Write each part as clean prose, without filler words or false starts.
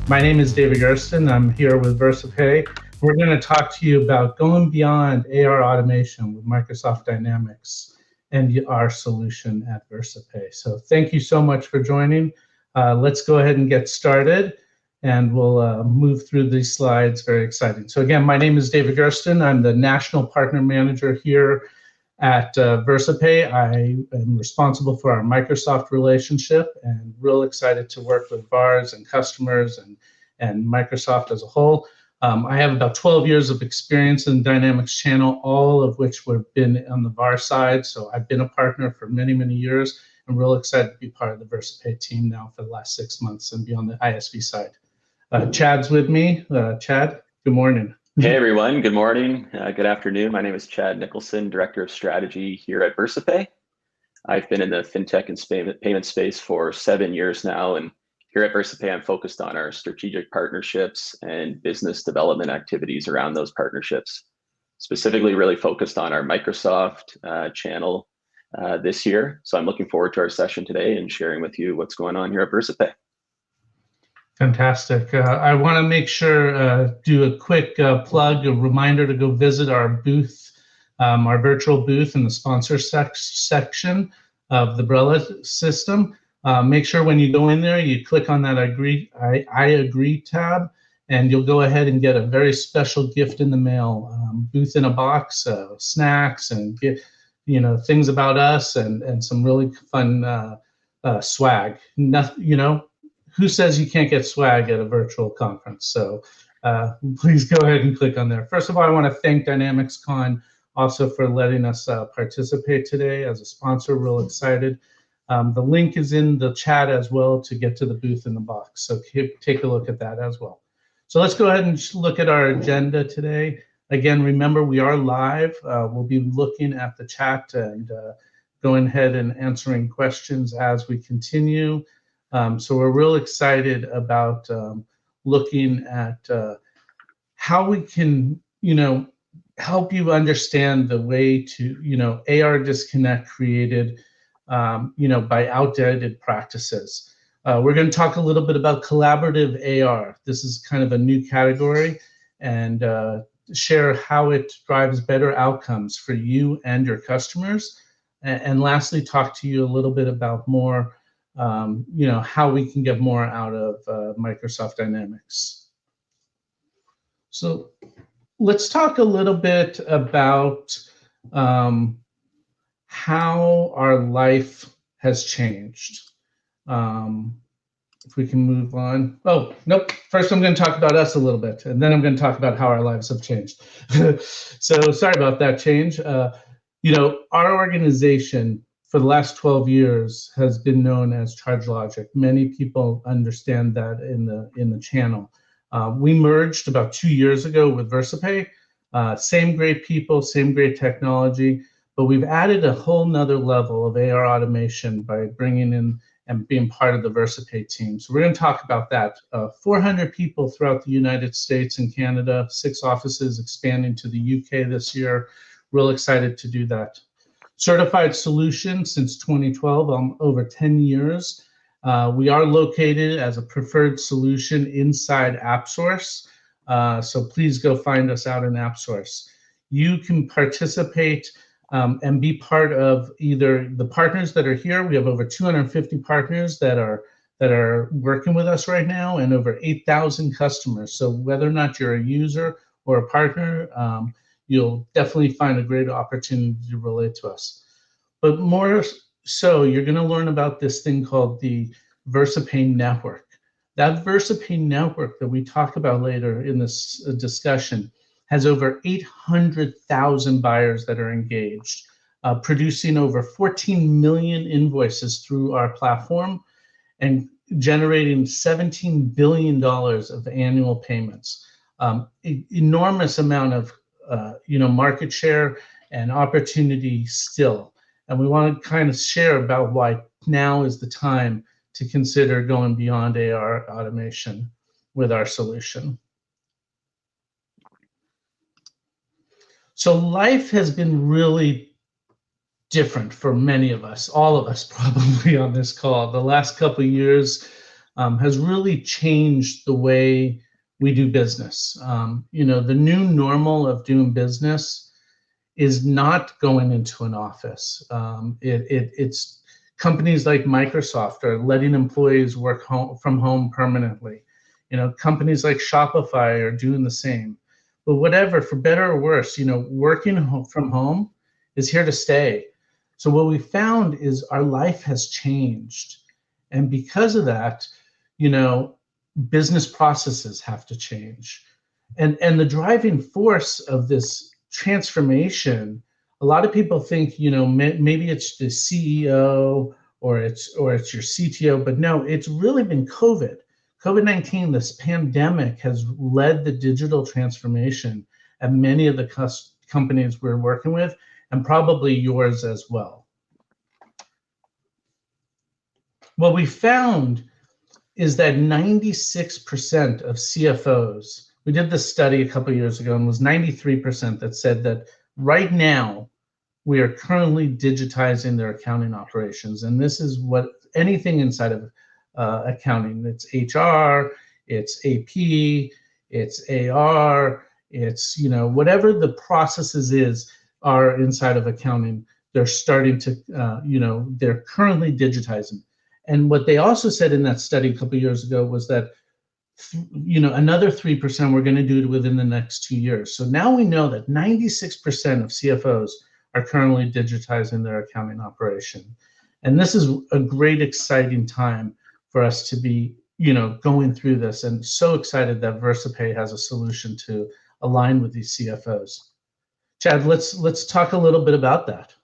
My name is David Gersten. I'm here with Versapay. We're going to talk to you about going beyond AR automation with Microsoft Dynamics and our solution at Versapay. So thank you so much for joining. Let's go ahead and get started, and we'll move through these slides. Very exciting. So again, my name is David Gersten. I'm the National Partner Manager here at Versapay. I am responsible for our Microsoft relationship and real excited to work with VARs and customers and Microsoft as a whole. I have about 12 years of experience in Dynamics channel, all of which have been on the VAR side. So I've been a partner for many, many years. I'm real excited to be part of the Versapay team now for the last 6 months and be on the ISV side. Chad's with me. Chad, good morning. Hey everyone, good morning, good afternoon. My name is Chad Nicholson, Director of Strategy here at Versapay. I've been in the fintech and payment space for 7 years now, and here at Versapay, I'm focused on our strategic partnerships and business development activities around those partnerships. Specifically, really focused on our Microsoft channel this year. So I'm looking forward to our session today and sharing with you what's going on here at Versapay. Fantastic. I want to make sure, do a quick plug, a reminder to go visit our booth, our virtual booth in the sponsor section of the Brella system. Make sure when you go in there, you click on that I agree tab, and you'll go ahead and get a very special gift in the mail, booth in a box, snacks, and get, things about us and some really fun swag. Nothing, who says you can't get swag at a virtual conference? So please go ahead and click on there. First of all, I want to thank DynamicsCon also for letting us participate today as a sponsor. Real excited. The link is in the chat as well to get to the booth in the box. So take a look at that as well. So let's go ahead and look at our agenda today. Again, remember, we are live. We'll be looking at the chat and going ahead and answering questions as we continue. So we're real excited about looking at how we can, help you understand the way to, AR disconnect created, by outdated practices. We're going to talk a little bit about collaborative AR. This is kind of a new category, and share how it drives better outcomes for you and your customers. And lastly, talk to you a little bit about more how we can get more out of Microsoft Dynamics. So let's talk a little bit about how our life has changed. If we can move on. Oh, nope. First, I'm going to talk about us a little bit, and then I'm going to talk about how our lives have changed. So sorry about that change. Our organization for the last 12 years has been known as ChargeLogic. Many people understand that in the channel. We merged about 2 years ago with Versapay. Same great people, same great technology, but we've added a whole nother level of AR automation by bringing in and being part of the Versapay team. So we're going to talk about that. 400 people throughout the United States and Canada, 6 offices expanding to the UK this year. Real excited to do that. Certified solution since 2012, over 10 years. We are located as a preferred solution inside AppSource. So please go find us out in AppSource. You can participate and be part of either the partners that are here. We have over 250 partners that are working with us right now, and over 8,000 customers. So whether or not you're a user or a partner, you'll definitely find a great opportunity to relate to us. But more so, you're going to learn about this thing called the Versapay Network. That Versapay Network that we talk about later in this discussion has over 800,000 buyers that are engaged, producing over 14 million invoices through our platform and generating $17 billion of annual payments. Enormous amount of market share and opportunity still. And we want to kind of share about why now is the time to consider going beyond AR automation with our solution. So life has been really different for many of us, all of us probably on this call. The last couple of years has really changed the way we do business. The new normal of doing business is not going into an office. It's companies like Microsoft are letting employees work from home permanently. Companies like Shopify are doing the same. But whatever, for better or worse, working from home is here to stay. So what we found is our life has changed. And because of that, business processes have to change. And the driving force of this transformation, a lot of people think, maybe it's the CEO or it's your CTO, but no, it's really been COVID. COVID-19, this pandemic, has led the digital transformation at many of the companies we're working with, and probably yours as well. What we found is that 96% of CFOs, we did this study a couple of years ago, and it was 93% that said that right now we are currently digitizing their accounting operations. And this is what anything inside of accounting, it's HR, it's AP, it's AR, it's, whatever the processes are inside of accounting, they're starting to, they're currently digitizing. And what they also said in that study a couple of years ago was that, another 3% we're going to do it within the next 2 years. So now we know that 96% of CFOs are currently digitizing their accounting operation. And this is a great, exciting time for us to be, going through this, and so excited that Versapay has a solution to align with these CFOs. Chad, let's talk a little bit about that.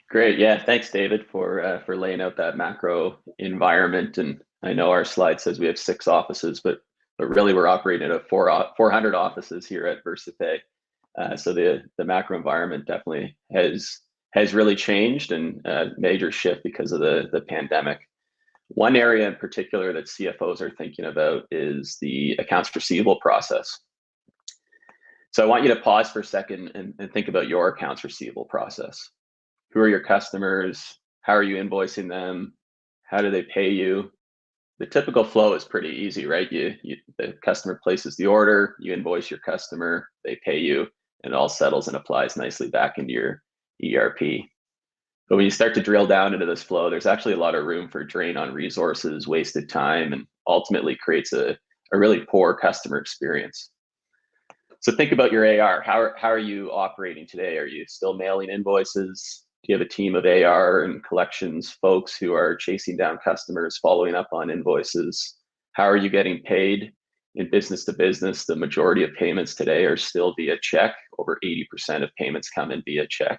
Great, yeah. Thanks, David, for laying out that macro environment. And I know our slide says we have 6 offices, but really we're operating at 400 offices here at Versapay. So the macro environment definitely has really changed, and a major shift because of the pandemic. One area in particular that CFOs are thinking about is the accounts receivable process. So I want you to pause for a second and think about your accounts receivable process. Who are your customers? How are you invoicing them? How do they pay you? The typical flow is pretty easy, right? The customer places the order, you invoice your customer, they pay you, and it all settles and applies nicely back into your ERP. But when you start to drill down into this flow, there's actually a lot of room for drain on resources, wasted time, and ultimately creates a really poor customer experience. So think about your AR. How are you operating today? Are you still mailing invoices? Do you have a team of AR and collections folks who are chasing down customers, following up on invoices? How are you getting paid? In business to business, the majority of payments today are still via check. Over 80% of payments come in via check.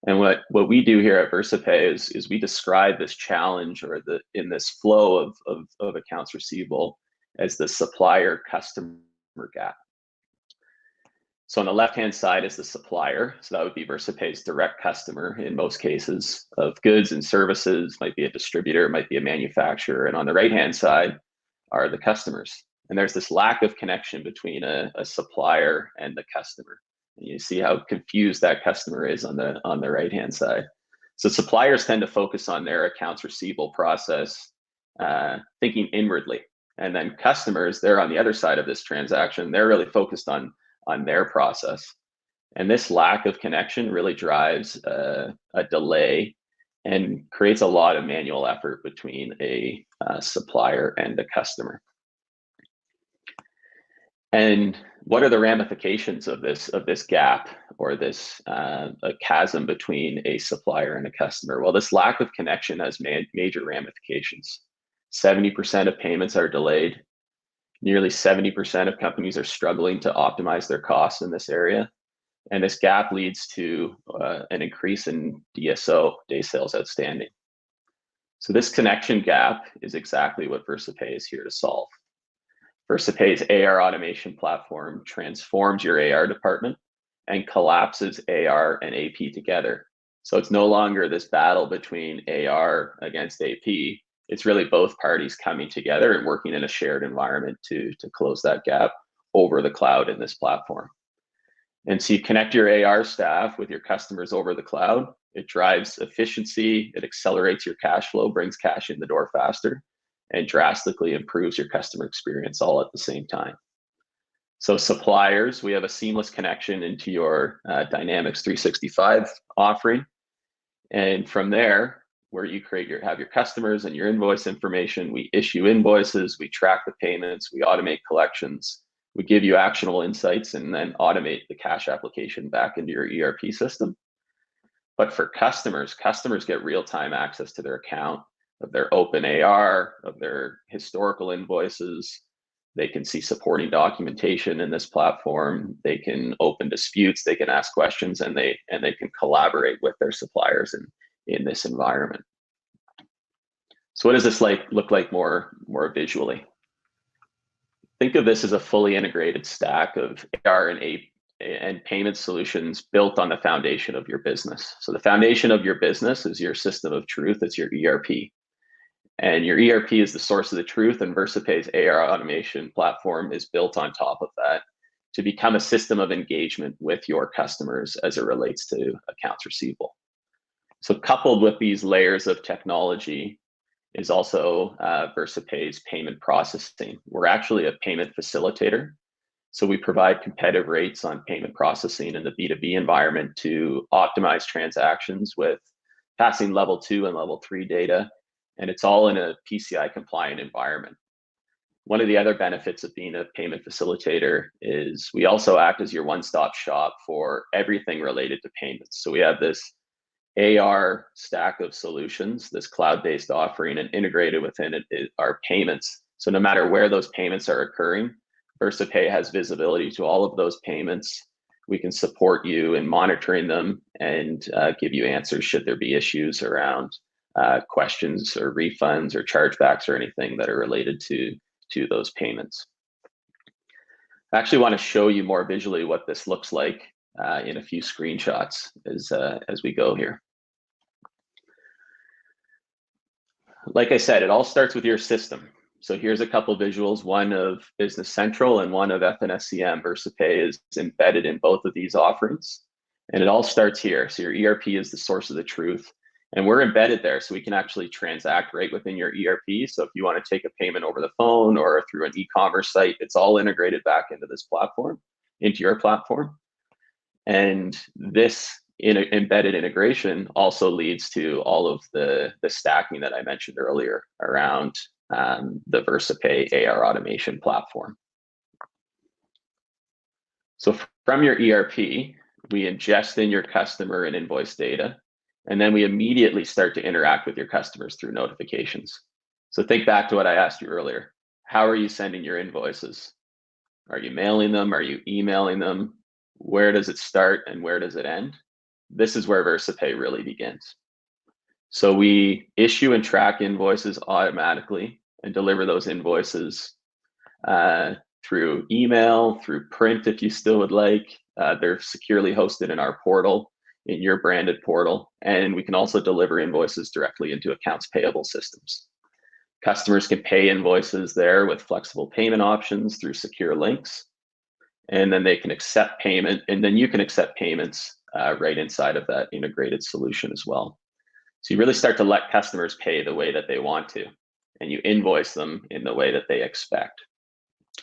And what we do here at Versapay is we describe this challenge, or in this flow of accounts receivable, as the supplier customer gap. So on the left-hand side is the supplier. So that would be Versapay's direct customer in most cases of goods and services, might be a distributor, might be a manufacturer. And on the right-hand side are the customers. And there's this lack of connection between a supplier and the customer. And you see how confused that customer is on the right-hand side. So suppliers tend to focus on their accounts receivable process, thinking inwardly. And then customers, they're on the other side of this transaction. They're really focused on their process. And this lack of connection really drives a delay and creates a lot of manual effort between a supplier and a customer. And what are the ramifications of this gap, or this a chasm between a supplier and a customer? Well, this lack of connection has major ramifications. 70% of payments are delayed. Nearly 70% of companies are struggling to optimize their costs in this area. And this gap leads to an increase in DSO, day sales outstanding. So this connection gap is exactly what Versapay is here to solve. Versapay's AR automation platform transforms your AR department and collapses AR and AP together. So it's no longer this battle between AR against AP. It's really both parties coming together and working in a shared environment to close that gap over the cloud in this platform. And so you connect your AR staff with your customers over the cloud. It drives efficiency, it accelerates your cash flow, brings cash in the door faster, and drastically improves your customer experience all at the same time. So suppliers, we have a seamless connection into your Dynamics 365 offering. And from there, where you have your customers and your invoice information, we issue invoices, we track the payments, we automate collections, we give you actionable insights, and then automate the cash application back into your ERP system. But for customers get real-time access to their account, of their open AR, of their historical invoices. They can see supporting documentation in this platform. They can open disputes, they can ask questions, and they can collaborate with their suppliers in this environment. So what does this look like more visually? Think of this as a fully integrated stack of AR and payment solutions built on the foundation of your business. So the foundation of your business is your system of truth, it's your ERP. And your ERP is the source of the truth, and Versapay's AR automation platform is built on top of that to become a system of engagement with your customers as it relates to accounts receivable. So coupled with these layers of technology is also Versapay's payment processing. We're actually a payment facilitator. So we provide competitive rates on payment processing in the B2B environment to optimize transactions with passing level 2 and level 3 data. And it's all in a PCI compliant environment. One of the other benefits of being a payment facilitator is we also act as your one-stop shop for everything related to payments. So we have this AR stack of solutions, this cloud-based offering, and integrated within it are payments. So no matter where those payments are occurring, Versapay has visibility to all of those payments. We can support you in monitoring them and give you answers should there be issues around questions or refunds or chargebacks or anything that are related to those payments. I actually want to show you more visually what this looks like in a few screenshots as we go here. Like I said, it all starts with your system. So here's a couple visuals, one of Business Central and one of FNSCM. Versapay is embedded in both of these offerings. And it all starts here. So your ERP is the source of the truth. And we're embedded there, so we can actually transact right within your ERP. So if you want to take a payment over the phone or through an e-commerce site, it's all integrated back into this platform, into your platform. And this embedded integration also leads to all of the stacking that I mentioned earlier around the Versapay AR automation platform. So from your ERP, we ingest in your customer and invoice data. And then we immediately start to interact with your customers through notifications. So think back to what I asked you earlier. How are you sending your invoices? Are you mailing them? Are you emailing them? Where does it start and where does it end? This is where Versapay really begins. So we issue and track invoices automatically and deliver those invoices through email, through print if you still would like. They're securely hosted in our portal, in your branded portal, and we can also deliver invoices directly into accounts payable systems. Customers can pay invoices there with flexible payment options through secure links, and then they can accept payment, and then you can accept payments right inside of that integrated solution as well. So you really start to let customers pay the way that they want to, and you invoice them in the way that they expect.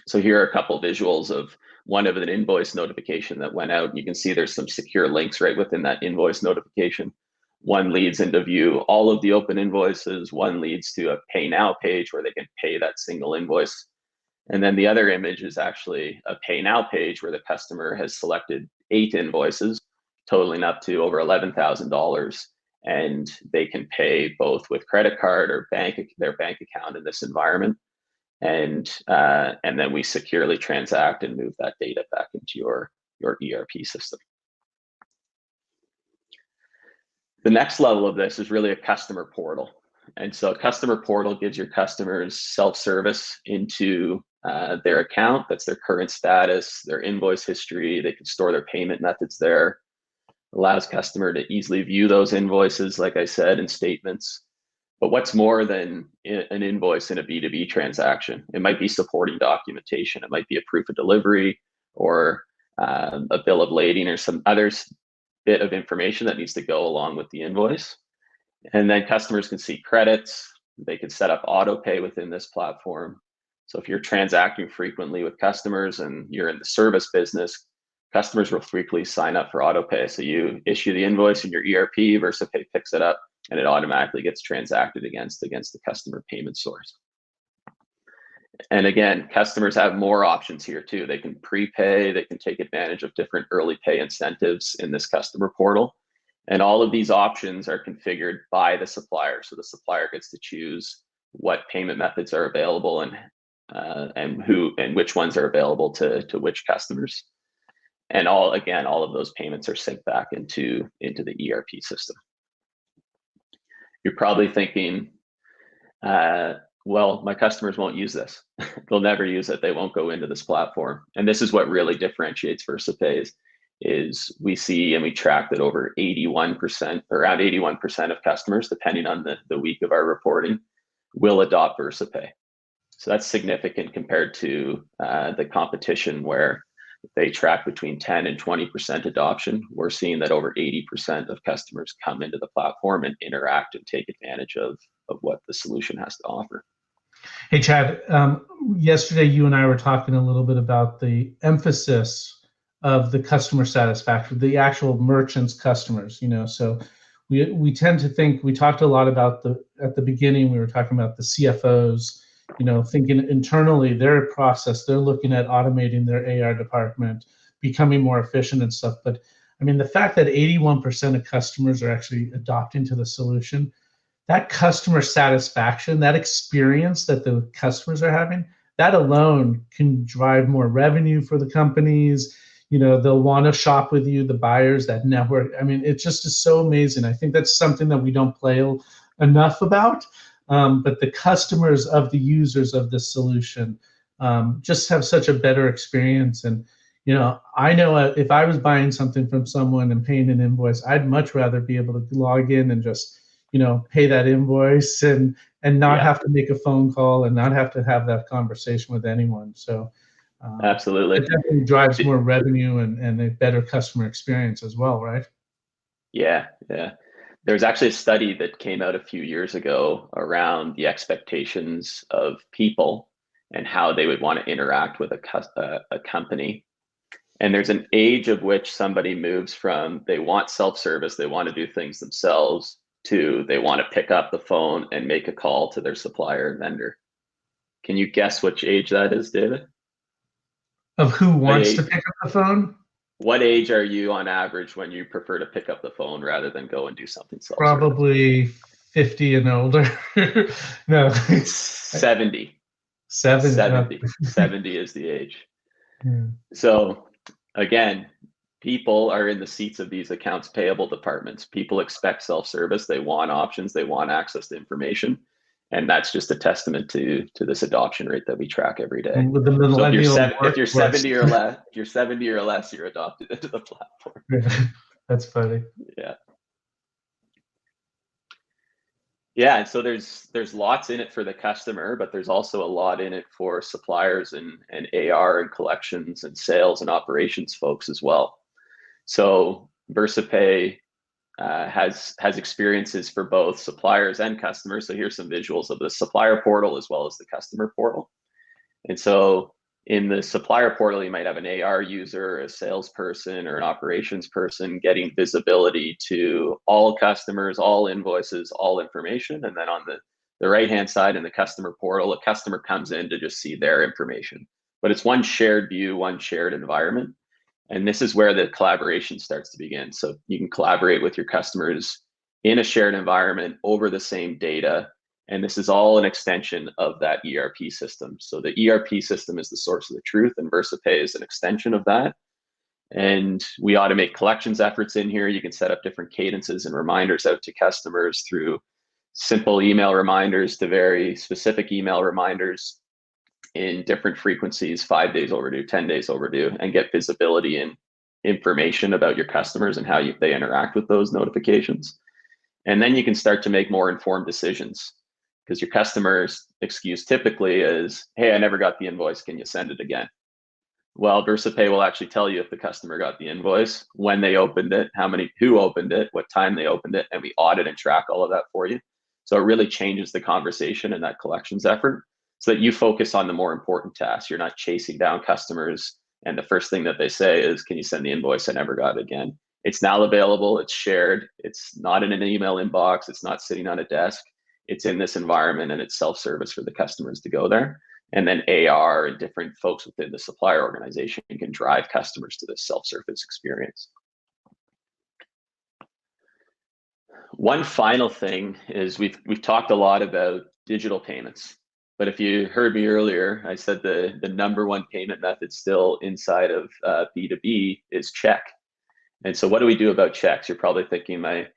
So here are a couple visuals of one of an invoice notification that went out. You can see there's some secure links right within that invoice notification. One leads into view all of the open invoices. One leads to a pay now page where they can pay that single invoice. And then the other image is actually a pay now page where the customer has selected 8 invoices totaling up to over $11,000. And they can pay both with credit card or their bank account in this environment. And then we securely transact and move that data back into your ERP system. The next level of this is really a customer portal. And so a customer portal gives your customers self-service into their account. That's their current status, their invoice history. They can store their payment methods there. Allows customer to easily view those invoices, like I said, and statements. But what's more than an invoice in a B2B transaction? It might be supporting documentation. It might be a proof of delivery or a bill of lading or some other bit of information that needs to go along with the invoice. And then customers can see credits, They can set up auto pay within this platform. So if you're transacting frequently with customers and you're in the service business, customers will frequently sign up for auto pay. So you issue the invoice in your ERP, Versapay picks it up, and it automatically gets transacted against the customer payment source. And again, customers have more options here too. They can prepay, they can take advantage of different early pay incentives in this customer portal. And all of these options are configured by the supplier. So the supplier gets to choose what payment methods are available and which ones are available to which customers. And all of those payments are synced back into the ERP system. You're probably thinking, well, my customers won't use this. They'll never use it. They won't go into this platform. And this is what really differentiates Versapay is we see and we track that over 81%, around 81% of customers, depending on the week of our reporting, will adopt Versapay. So that's significant compared to the competition where they track between 10 and 20% adoption. We're seeing that over 80% of customers come into the platform and interact and take advantage of what the solution has to offer. Hey, Chad, yesterday you and I were talking a little bit about the emphasis of the customer satisfaction, the actual merchants, customers, so we tend to think, we talked a lot about at the beginning, we were talking about the CFOs, thinking internally their process, they're looking at automating their AR department, becoming more efficient and stuff. But I mean, the fact that 81% of customers are actually adopting to the solution, that customer satisfaction, that experience that the customers are having, that alone can drive more revenue for the companies. They'll want to shop with you, the buyers, that network. I mean, it just is so amazing. I think that's something that we don't play enough about. But the customers of the users of this solution just have such a better experience. And, I know if I was buying something from someone and paying an invoice, I'd much rather be able to log in and just, pay that invoice and not have to make a phone call and not have to have that conversation with anyone. So absolutely, it definitely drives more revenue and a better customer experience as well, right? Yeah. There's actually a study that came out a few years ago around the expectations of people and how they would want to interact with a company. And there's an age of which somebody moves from they want self-service, they want to do things themselves, to they want to pick up the phone and make a call to their supplier and vendor. Can you guess which age that is, David? Of who wants to pick up the phone? What age are you on average when you prefer to pick up the phone rather than go and do something self-service? Probably 50 and older. No. 70. 70. 70 is the age. Yeah. So again, people are in the seats of these accounts payable departments. People expect self-service. They want options. They want access to information. And that's just a testament to this adoption rate that we track every day. With the so if you're 70 or less, you're adopted into the platform. Yeah, that's funny. Yeah, and so there's lots in it for the customer, but there's also a lot in it for suppliers and AR and collections and sales and operations folks as well. So Versapay has experiences for both suppliers and customers. So here's some visuals of the supplier portal as well as the customer portal. And so in the supplier portal, you might have an AR user, a salesperson, or an operations person getting visibility to all customers, all invoices, all information. And then on the right-hand side in the customer portal, a customer comes in to just see their information. But it's one shared view, one shared environment. And this is where the collaboration starts to begin. So you can collaborate with your customers in a shared environment over the same data. And this is all an extension of that ERP system. So the ERP system is the source of the truth, and Versapay is an extension of that. And we automate collections efforts in here. You can set up different cadences and reminders out to customers through simple email reminders to very specific email reminders in different frequencies, 5 days overdue, 10 days overdue, and get visibility and information about your customers and how they interact with those notifications. And then you can start to make more informed decisions, because your customer's excuse typically is, hey, I never got the invoice, can you send it again? Well, Versapay will actually tell you if the customer got the invoice, when they opened it, who opened it, what time they opened it, and we audit and track all of that for you. So it really changes the conversation and that collections effort so that you focus on the more important tasks. You're not chasing down customers and the first thing that they say is, can you send the invoice? I never got it again. It's now available, it's shared, it's not in an email inbox, it's not sitting on a desk, it's in this environment and it's self-service for the customers to go there. And then AR and different folks within the supplier organization can drive customers to this self-service experience. One final thing is we've talked a lot about digital payments, but if you heard me earlier, I said the number one payment method still inside of B2B is check. And so what do we do about checks? You're probably thinking my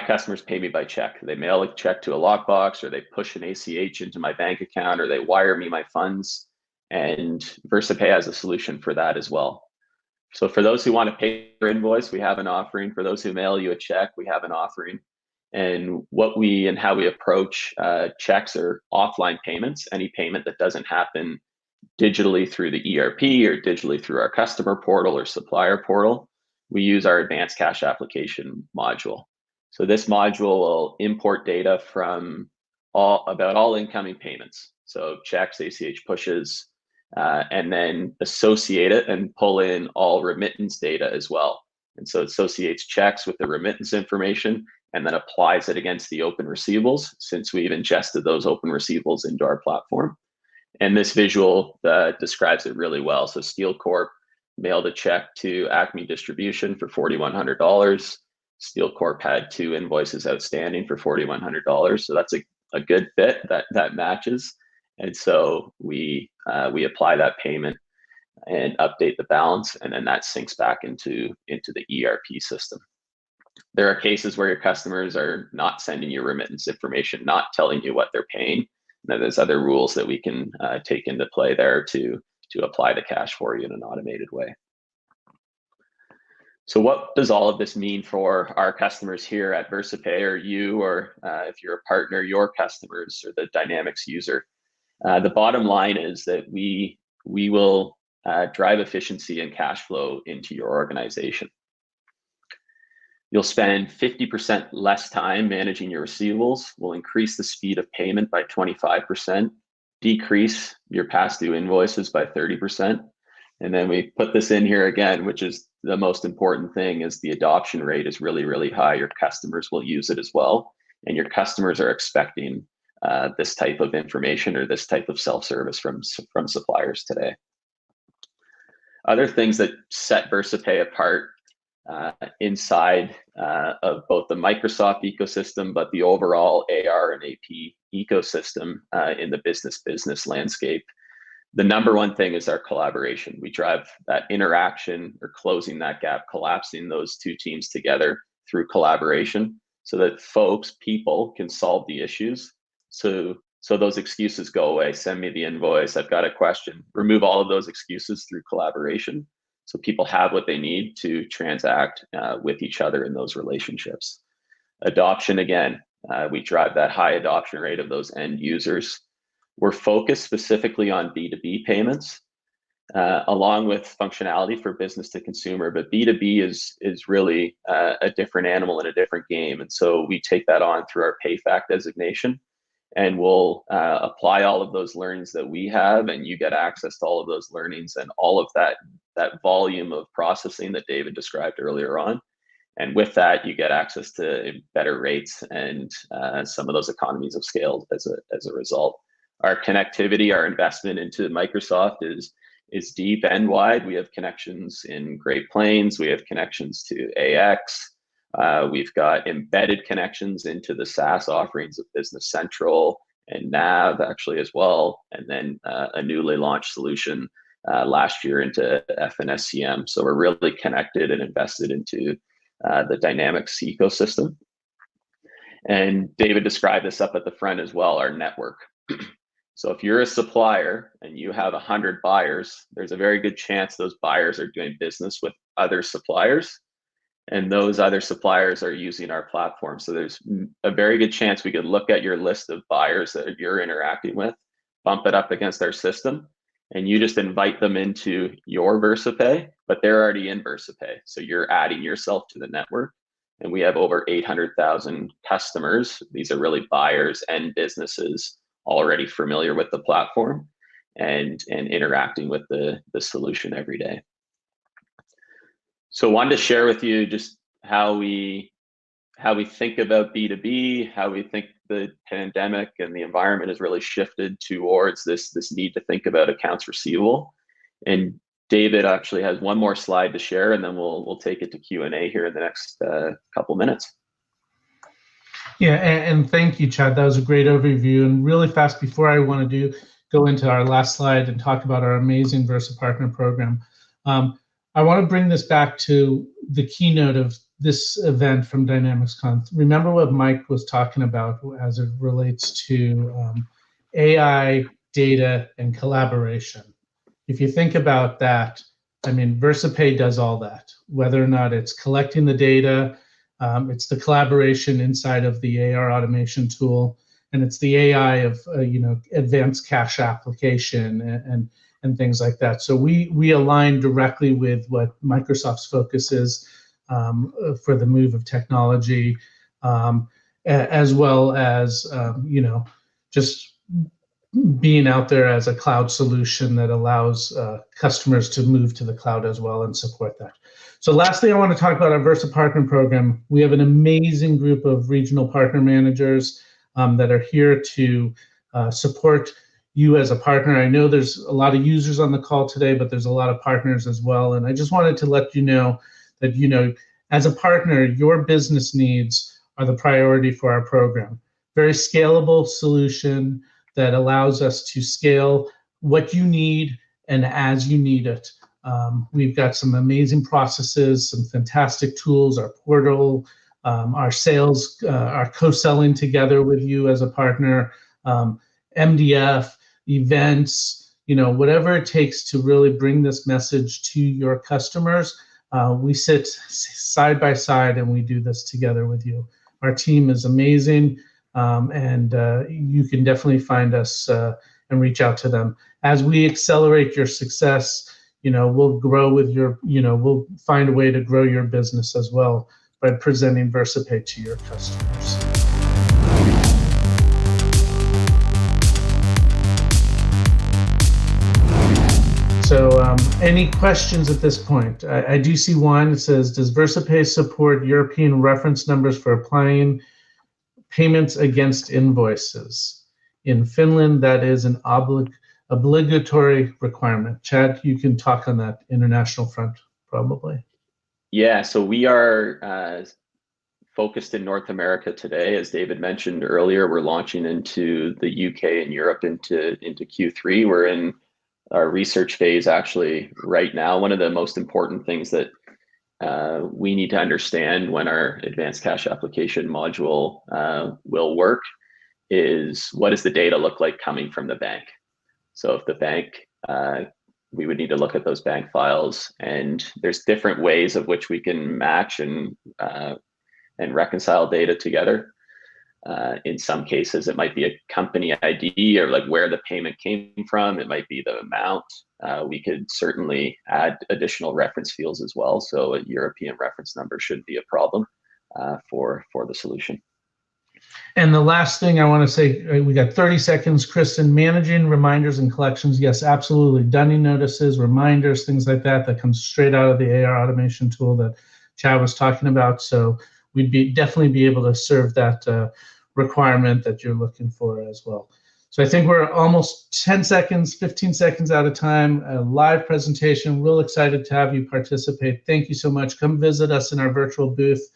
customers pay me by check. They mail a check to a lockbox, or they push an ACH into my bank account, or they wire me my funds. And Versapay has a solution for that as well. So for those who want to pay your invoice, we have an offering. For those who mail you a check, we have an offering. And how we approach checks or offline payments, any payment that doesn't happen digitally through the ERP or digitally through our customer portal or supplier portal, we use our advanced cash application module. So this module will import data from about all incoming payments. So checks, ACH pushes, and then associate it and pull in all remittance data as well. And so it associates checks with the remittance information and then applies it against the open receivables, since we've ingested those open receivables into our platform. And this visual describes it really well. So Steel Corp mailed a check to Acme Distribution for $4,100. Steel Corp had 2 invoices outstanding for $4,100. So that's a good fit that matches. And so we apply that payment and update the balance, and then that syncs back into the ERP system. There are cases where your customers are not sending you remittance information, not telling you what they're paying. Now, there's other rules that we can take into play there to apply the cash for you in an automated way. So what does all of this mean for our customers here at Versapay, or you, or if you're a partner, your customers, or the Dynamics user? The bottom line is that we will drive efficiency and cash flow into your organization. You'll spend 50% less time managing your receivables, will increase the speed of payment by 25%, decrease your past due invoices by 30%. And then we put this in here again, which is the most important thing, is the adoption rate is really, really high. Your customers will use it as well. And your customers are expecting this type of information or this type of self-service from suppliers today. Other things that set Versapay apart inside of both the Microsoft ecosystem, but the overall AR and AP ecosystem in the business landscape. The number one thing is our collaboration. We drive that interaction or closing that gap, collapsing those two teams together through collaboration so that people can solve the issues. So those excuses go away. Send me the invoice. I've got a question. Remove all of those excuses through collaboration. So people have what they need to transact with each other in those relationships. Adoption, again, we drive that high adoption rate of those end users. We're focused specifically on B2B payments, along with functionality for business to consumer, but B2B is really a different animal and a different game. And so we take that on through our PayFac designation, and we'll apply all of those learnings that we have, and you get access to all of those learnings and all of that volume of processing that David described earlier on. And with that, you get access to better rates and some of those economies of scale as a result. Our connectivity, our investment into Microsoft is deep and wide. We have connections in Great Plains. We have connections to AX. We've got embedded connections into the SaaS offerings of Business Central and Nav actually as well. And then a newly launched solution last year into FNSCM. So we're really connected and invested into the Dynamics ecosystem. And David described this up at the front as well, our network. So if you're a supplier and you have 100 buyers, there's a very good chance those buyers are doing business with other suppliers, and those other suppliers are using our platform. So there's a very good chance we could look at your list of buyers that you're interacting with, bump it up against our system, and you just invite them into your Versapay, but they're already in Versapay. So you're adding yourself to the network, and we have over 800,000 customers. These are really buyers and businesses already familiar with the platform and interacting with the solution every day. So I wanted to share with you just how we think about B2B, how we think the pandemic and the environment has really shifted towards this need to think about accounts receivable. And David actually has one more slide to share, and then we'll take it to Q&A here in the next couple minutes. Yeah, and thank you, Chad. That was a great overview. And really fast, before I want to go into our last slide and talk about our amazing Versa Partner Program, I want to bring this back to the keynote of this event from DynamicsCon. Remember what Mike was talking about as it relates to AI, data, and collaboration. If you think about that, I mean, Versapay does all that, whether or not it's collecting the data, it's the collaboration inside of the AR automation tool, and it's the AI of advanced cash application and things like that. So we align directly with what Microsoft's focus is for the move of technology, as well as just being out there as a cloud solution that allows customers to move to the cloud as well and support that. So lastly, I want to talk about our Versa Partner Program. We have an amazing group of regional partner managers that are here to support you as a partner. I know there's a lot of users on the call today, but there's a lot of partners as well. And I just wanted to let you know that, as a partner, your business needs are the priority for our program. Very scalable solution that allows us to scale what you need and as you need it. We've got some amazing processes, some fantastic tools, our portal, our sales, our co-selling together with you as a partner, MDF, events, whatever it takes to really bring this message to your customers. We sit side by side and we do this together with you. Our team is amazing, and you can definitely find us and reach out to them. As we accelerate your success, we'll grow with we'll find a way to grow your business as well by presenting Versapay to your customers. So any questions at this point? I do see one. It says, does Versapay support European reference numbers for applying payments against invoices? In Finland, that is an obligatory requirement. Chad, you can talk on that international front, probably. Yeah, so we are focused in North America today. As David mentioned earlier, we're launching into the UK and Europe into Q3. We're in our research phase actually right now. One of the most important things that we need to understand when our advanced cash application module will work is, what does the data look like coming from the bank? So if the bank, we would need to look at those bank files, and there's different ways of which we can match and reconcile data together. In some cases, it might be a company ID or like where the payment came from. It might be the amount. We could certainly add additional reference fields as well. So a European reference number shouldn't be a problem for the solution. And the last thing I want to say, we got 30 seconds, Kristen. Managing reminders and collections, yes, absolutely. Dunning notices, reminders, things like that comes straight out of the AR automation tool that Chad was talking about. So we'd definitely be able to serve that requirement that you're looking for as well. So I think we're almost 10 seconds, 15 seconds out of time. A live presentation. Real excited to have you participate. Thank you so much. Come visit us in our virtual booth.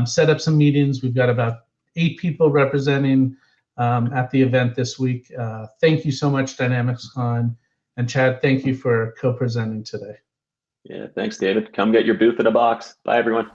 Set up some meetings. We've got about 8 people representing at the event this week. Thank you so much, DynamicsCon. And Chad, thank you for co-presenting today. Yeah, thanks, David. Come get your booth in a box. Bye, everyone.